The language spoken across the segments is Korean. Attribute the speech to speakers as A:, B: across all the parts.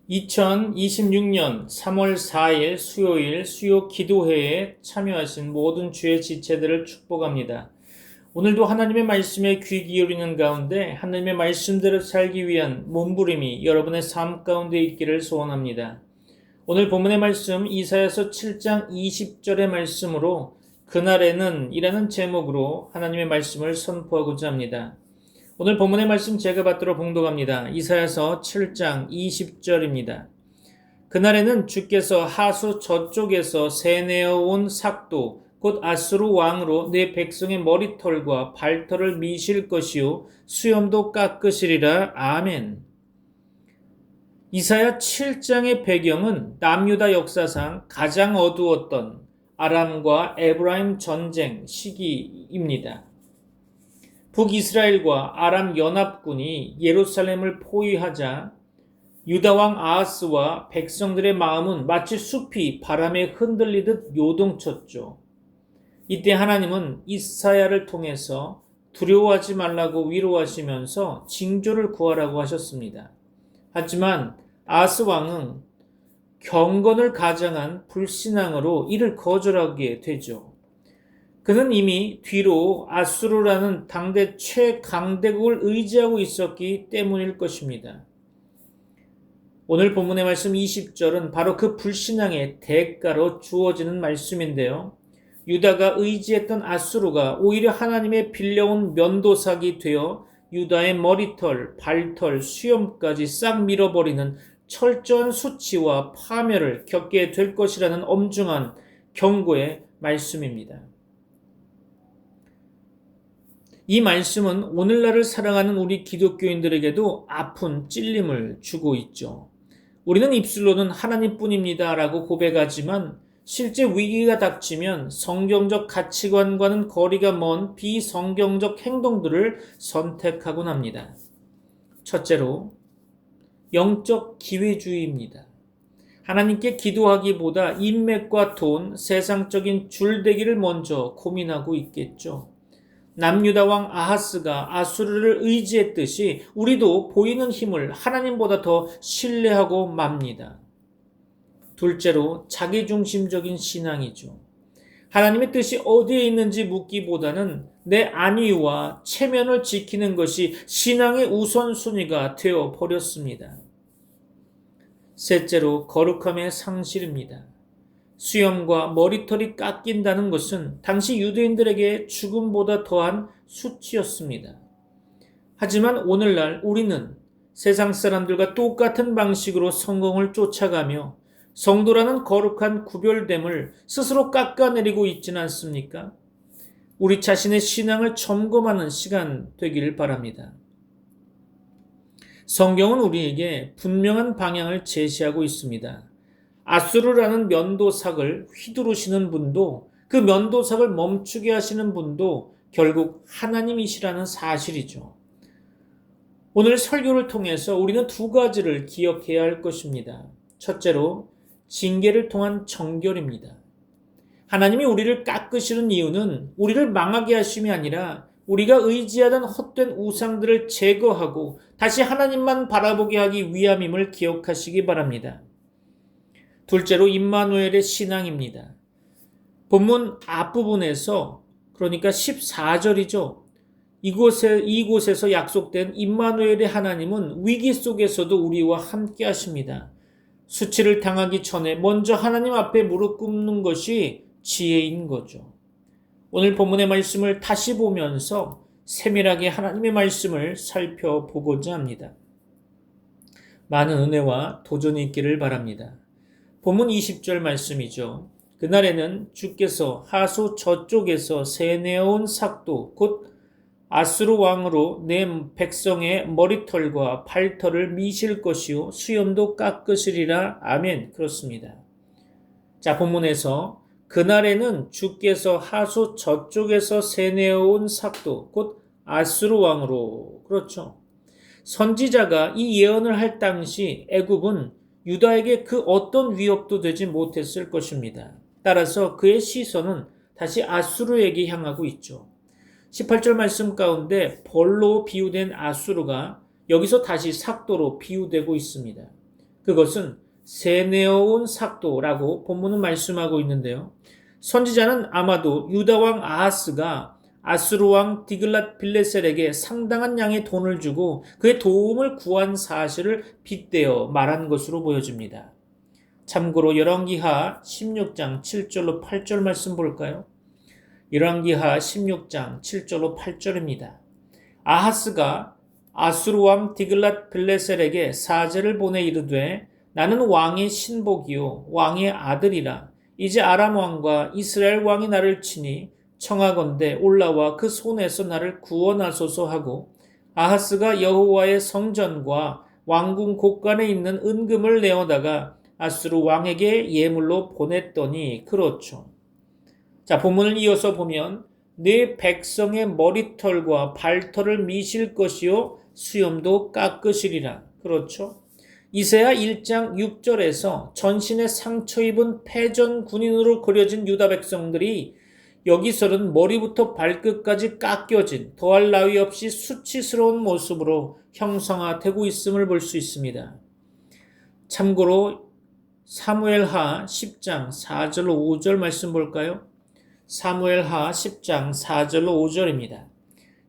A: 2026년 3월 4일 수요일 수요 기도회에 참여하신 모든 주의 지체들을 축복합니다. 오늘도 하나님의 말씀에 귀 기울이는 가운데 하나님의 말씀대로 살기 위한 몸부림이 여러분의 삶 가운데 있기를 소원합니다. 오늘 본문의 말씀 이사야서 7장 20절의 말씀으로 그날에는 이라는 제목으로 하나님의 말씀을 선포하고자 합니다. 오늘 본문의 말씀 제가 받들어 봉독합니다. 이사야서 7장 20절입니다. 그날에는 주께서 하수 저쪽에서 새내어온 삭도 곧 아수르 왕으로 내 백성의 머리털과 발털을 미실 것이요 수염도 깎으시리라. 아멘. 이사야 7장의 배경은 남유다 역사상 가장 어두웠던 아람과 에브라임 전쟁 시기입니다. 북이스라엘과 아람 연합군이 예루살렘을 포위하자 유다 왕 아하스와 백성들의 마음은 마치 숲이 바람에 흔들리듯 요동쳤죠. 이때 하나님은 이사야를 통해서 두려워하지 말라고 위로하시면서 징조를 구하라고 하셨습니다. 하지만 아하스 왕은 경건을 가장한 불신앙으로 이를 거절하게 되죠. 그는 이미 뒤로 아수르라는 당대 최강대국을 의지하고 있었기 때문일 것입니다. 오늘 본문의 말씀 20절은 바로 그 불신앙의 대가로 주어지는 말씀인데요. 유다가 의지했던 아수르가 오히려 하나님의 빌려온 면도삭이 되어 유다의 머리털, 발털, 수염까지 싹 밀어버리는 철저한 수치와 파멸을 겪게 될 것이라는 엄중한 경고의 말씀입니다. 이 말씀은 오늘날을 살아가는 우리 기독교인들에게도 아픈 찔림을 주고 있죠. 우리는 입술로는 하나님뿐입니다 라고 고백하지만 실제 위기가 닥치면 성경적 가치관과는 거리가 먼 비성경적 행동들을 선택하곤 합니다. 첫째로 영적 기회주의입니다. 하나님께 기도하기보다 인맥과 돈, 세상적인 줄대기를 먼저 고민하고 있겠죠. 남유다 왕 아하스가 아수르를 의지했듯이 우리도 보이는 힘을 하나님보다 더 신뢰하고 맙니다. 둘째로 자기중심적인 신앙이죠. 하나님의 뜻이 어디에 있는지 묻기보다는 내 안위와 체면을 지키는 것이 신앙의 우선순위가 되어 버렸습니다. 셋째로 거룩함의 상실입니다. 수염과 머리털이 깎인다는 것은 당시 유대인들에게 죽음보다 더한 수치였습니다. 하지만 오늘날 우리는 세상 사람들과 똑같은 방식으로 성공을 쫓아가며 성도라는 거룩한 구별됨을 스스로 깎아내리고 있지는 않습니까? 우리 자신의 신앙을 점검하는 시간 되기를 바랍니다. 성경은 우리에게 분명한 방향을 제시하고 있습니다. 아수르라는 면도삭을 휘두르시는 분도 그 면도삭을 멈추게 하시는 분도 결국 하나님이시라는 사실이죠. 오늘 설교를 통해서 우리는 두 가지를 기억해야 할 것입니다. 첫째로 징계를 통한 정결입니다. 하나님이 우리를 깎으시는 이유는 우리를 망하게 하심이 아니라 우리가 의지하던 헛된 우상들을 제거하고 다시 하나님만 바라보게 하기 위함임을 기억하시기 바랍니다. 둘째로 임마누엘의 신앙입니다. 본문 앞부분에서 그러니까 14절이죠. 이곳에서 약속된 임마누엘의 하나님은 위기 속에서도 우리와 함께 하십니다. 수치를 당하기 전에 먼저 하나님 앞에 무릎 꿇는 것이 지혜인 거죠. 오늘 본문의 말씀을 다시 보면서 세밀하게 하나님의 말씀을 살펴보고자 합니다. 많은 은혜와 도전이 있기를 바랍니다. 본문 20절 말씀이죠. 그날에는 주께서 하수 저쪽에서 새내어온 삭도 곧 아수르 왕으로 내 백성의 머리털과 발털을 미실 것이요 수염도 깎으시리라. 아멘. 그렇습니다. 자, 본문에서 그날에는 주께서 하수 저쪽에서 새내어온 삭도 곧 아수르 왕으로, 그렇죠. 선지자가 이 예언을 할 당시 애굽은 유다에게 그 어떤 위협도 되지 못했을 것입니다. 따라서 그의 시선은 다시 아수르에게 향하고 있죠. 18절 말씀 가운데 벌로 비유된 아수르가 여기서 다시 삭도로 비유되고 있습니다. 그것은 세내어온 삭도라고 본문은 말씀하고 있는데요. 선지자는 아마도 유다 왕 아하스가 아수르 왕 디글랏 빌레셀에게 상당한 양의 돈을 주고 그의 도움을 구한 사실을 빗대어 말한 것으로 보여집니다. 참고로 열왕기하 16장 7절로 8절 말씀 볼까요? 열왕기하 16장 7절로 8절입니다. 아하스가 아수르 왕 디글랏 빌레셀에게 사제를 보내 이르되 나는 왕의 신복이요 왕의 아들이라. 이제 아람 왕과 이스라엘 왕이 나를 치니 청하건대 올라와 그 손에서 나를 구원하소서 하고 아하스가 여호와의 성전과 왕궁 곳간에 있는 은금을 내어다가 아수르 왕에게 예물로 보냈더니 그렇죠. 자, 본문을 이어서 보면 네 백성의 머리털과 발털을 미실 것이요 수염도 깎으시리라. 그렇죠. 이사야 1장 6절에서 전신에 상처 입은 패전 군인으로 그려진 유다 백성들이 여기서는 머리부터 발끝까지 깎여진 더할 나위 없이 수치스러운 모습으로 형상화되고 있음을 볼 수 있습니다. 참고로 사무엘하 10장 4절로 5절 말씀 볼까요? 사무엘하 10장 4절로 5절입니다.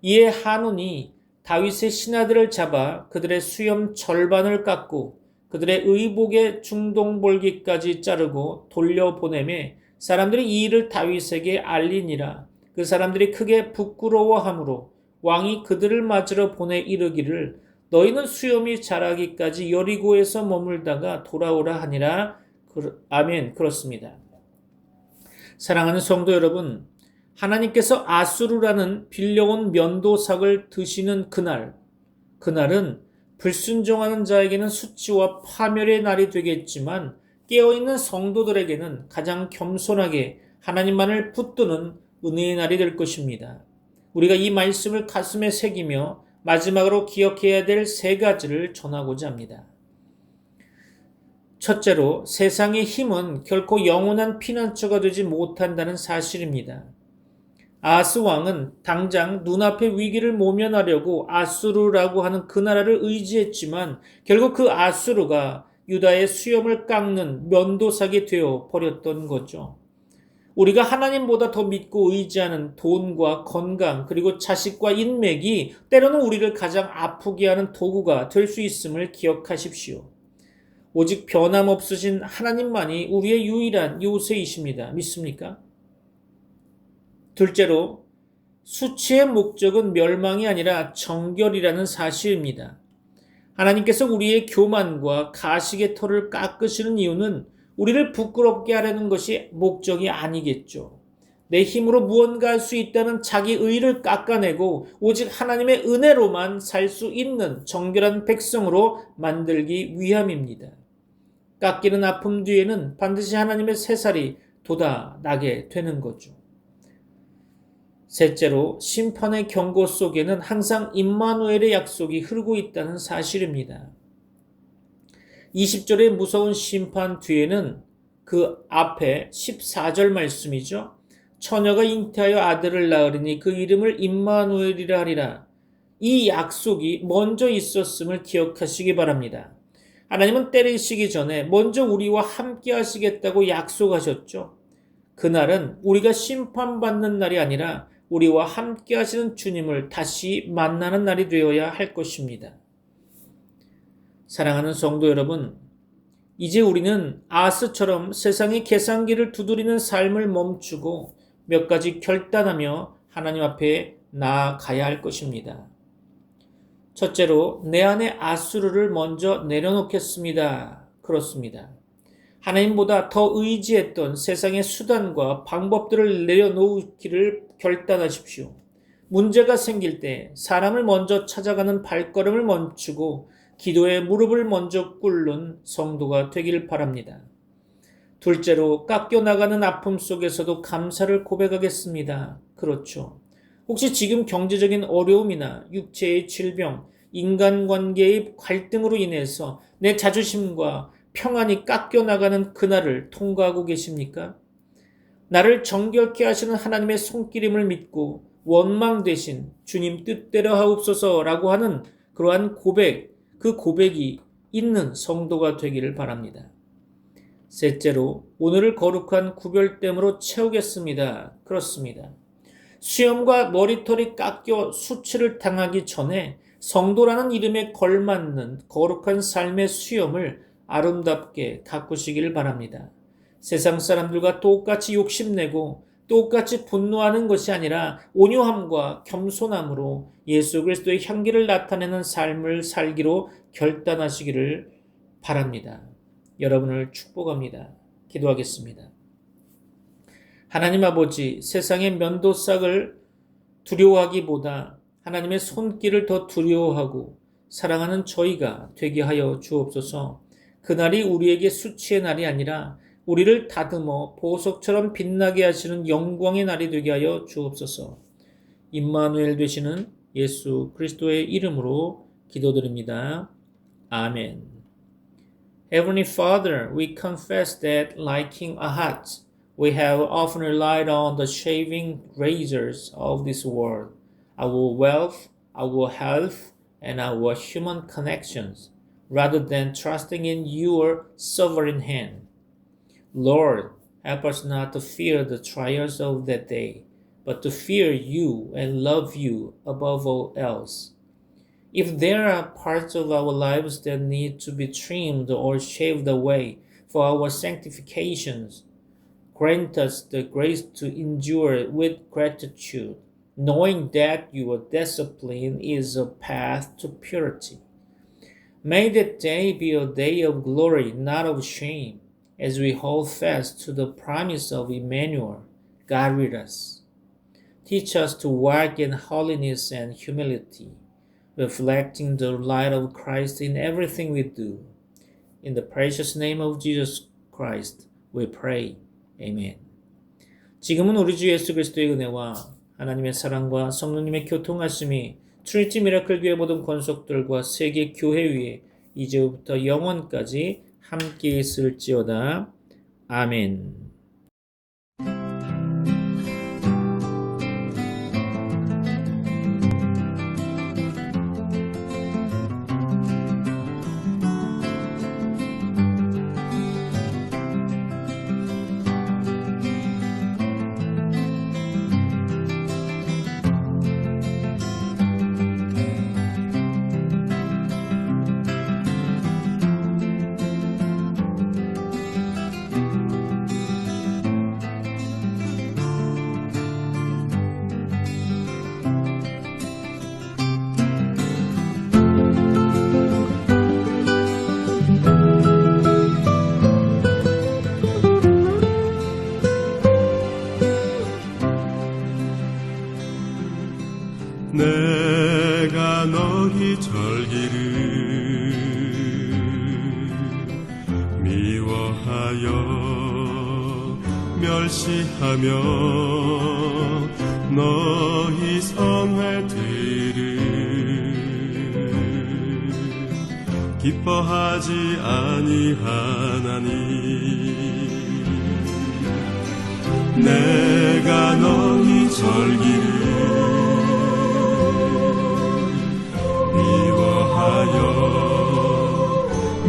A: 이에 한운이 다윗의 신하들을 잡아 그들의 수염 절반을 깎고 그들의 의복의 중동볼기까지 자르고 돌려보내매 사람들이 이 일을 다윗에게 알리니라. 그 사람들이 크게 부끄러워하므로 왕이 그들을 맞으러 보내 이르기를 너희는 수염이 자라기까지 여리고에서 머물다가 돌아오라 하니라. 아멘. 그렇습니다. 사랑하는 성도 여러분, 하나님께서 아수르라는 빌려온 면도삭을 드시는 그날은 불순종하는 자에게는 수치와 파멸의 날이 되겠지만 깨어있는 성도들에게는 가장 겸손하게 하나님만을 붙드는 은혜의 날이 될 것입니다. 우리가 이 말씀을 가슴에 새기며 마지막으로 기억해야 될 세 가지를 전하고자 합니다. 첫째로, 세상의 힘은 결코 영원한 피난처가 되지 못한다는 사실입니다. 아하스 왕은 당장 눈앞의 위기를 모면하려고 아수르라고 하는 그 나라를 의지했지만 결국 그 아수르가 유다의 수염을 깎는 면도삭이 되어 버렸던 거죠. 우리가 하나님보다 더 믿고 의지하는 돈과 건강 그리고 자식과 인맥이 때로는 우리를 가장 아프게 하는 도구가 될 수 있음을 기억하십시오. 오직 변함없으신 하나님만이 우리의 유일한 요새이십니다. 믿습니까? 둘째로, 수치의 목적은 멸망이 아니라 정결이라는 사실입니다. 하나님께서 우리의 교만과 가식의 털을 깎으시는 이유는 우리를 부끄럽게 하려는 것이 목적이 아니겠죠. 내 힘으로 무언가 할 수 있다는 자기 의를 깎아내고 오직 하나님의 은혜로만 살 수 있는 정결한 백성으로 만들기 위함입니다. 깎이는 아픔 뒤에는 반드시 하나님의 새살이 돋아나게 되는 거죠. 셋째로, 심판의 경고 속에는 항상 임마누엘의 약속이 흐르고 있다는 사실입니다. 20절의 무서운 심판 뒤에는 그 앞에 14절 말씀이죠. 처녀가 잉태하여 아들을 낳으리니 그 이름을 임마누엘이라 하리라. 이 약속이 먼저 있었음을 기억하시기 바랍니다. 하나님은 때리시기 전에 먼저 우리와 함께 하시겠다고 약속하셨죠. 그날은 우리가 심판받는 날이 아니라 우리와 함께 하시는 주님을 다시 만나는 날이 되어야 할 것입니다. 사랑하는 성도 여러분, 이제 우리는 아하스처럼 세상의 계산기를 두드리는 삶을 멈추고 몇 가지 결단하며 하나님 앞에 나아가야 할 것입니다. 첫째로, 내 안에 아수르를 먼저 내려놓겠습니다. 그렇습니다. 하나님보다 더 의지했던 세상의 수단과 방법들을 내려놓기를 결단하십시오. 문제가 생길 때 사람을 먼저 찾아가는 발걸음을 멈추고 기도에 무릎을 먼저 꿇는 성도가 되길 바랍니다. 둘째로, 깎여나가는 아픔 속에서도 감사를 고백하겠습니다. 그렇죠. 혹시 지금 경제적인 어려움이나 육체의 질병, 인간관계의 갈등으로 인해서 내 자존심과 평안이 깎여나가는 그날을 통과하고 계십니까? 나를 정결케 하시는 하나님의 손길임을 믿고 원망 대신 주님 뜻대로 하옵소서라고 하는 그러한 고백, 그 고백이 있는 성도가 되기를 바랍니다. 셋째로, 오늘을 거룩한 구별됨으로 채우겠습니다. 그렇습니다. 수염과 머리털이 깎여 수치를 당하기 전에 성도라는 이름에 걸맞는 거룩한 삶의 수염을 아름답게 가꾸시기를 바랍니다. 세상 사람들과 똑같이 욕심내고 똑같이 분노하는 것이 아니라 온유함과 겸손함으로 예수 그리스도의 향기를 나타내는 삶을 살기로 결단하시기를 바랍니다. 여러분을 축복합니다. 기도하겠습니다. 하나님 아버지, 세상의 면도싹을 두려워하기보다 하나님의 손길을 더 두려워하고 사랑하는 저희가 되게 하여 주옵소서. 그날이 우리에게 수치의 날이 아니라 우리를 다듬어 보석처럼 빛나게 하시는 영광의 날이 되게 하여 주옵소서. 임마누엘 되시는 예수 그리스도의 이름으로 기도드립니다. 아멘. Heavenly Father, we confess that like King Ahaz, we have often relied on the shaving razors of this world, our wealth, our health, and our human connections, rather than trusting in your sovereign hand. Lord, help us not to fear the trials of that day, but to fear you and love you above all else. If there are parts of our lives that need to be trimmed or shaved away for our sanctifications, grant us the grace to endure with gratitude, knowing that your discipline is a path to purity. May that day be a day of glory, not of shame, as we hold fast to the promise of Emmanuel, God with us. Teach us to walk in holiness and humility, reflecting the light of Christ in everything we do. In the precious name of Jesus Christ, we pray. Amen. 지금은 우리 주 예수 그리스도의 은혜와 하나님의 사랑과 성령님의 교통하심이 트리니티 미라클 교회 모든 권속들과 세계 교회 위에 이제부터 영원까지 함께 있을지어다. 아멘.
B: 내가 너희 절기를 미워하여 멸시하며 너희 성회들을 기뻐하지 아니하나니 내가 너희 절기를 미워하여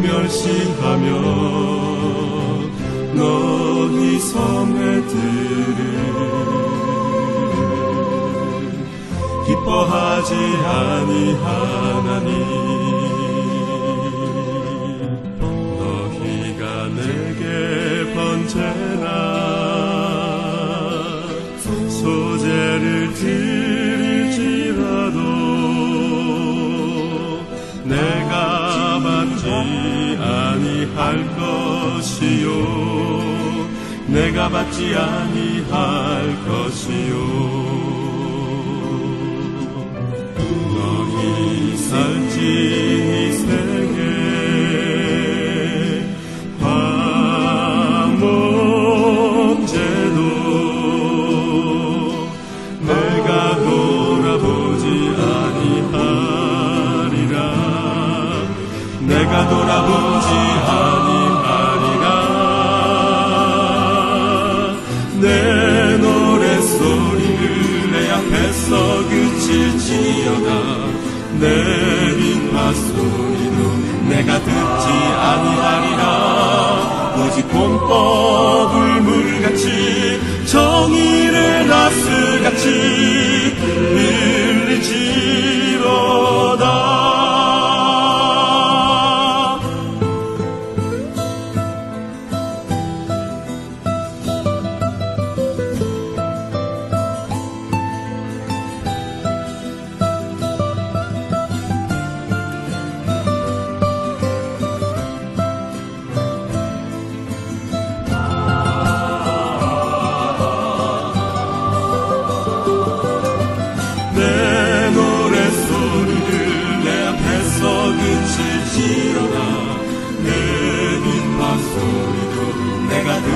B: 멸시하며 너희 성회들을 기뻐하지 아니하나니 너희가 내게 번제나 소제를 드릴지라도 내가 받지 아니할 것이요 내가 받지 아니할 것이요 너희 살찐 이 생에 화목제도 내가 돌아보지 아니하리라 내가 돌아보지 아니하리라 내 노랫소리를 내 앞에서 그칠지어다 내 빈파 소리도 오직 공법을 물같이 정의를 나스같이 흘리지로다. 내 노랫소리를 내 앞에서 그칠지어다. 내 뒷밭소리도 내가 듣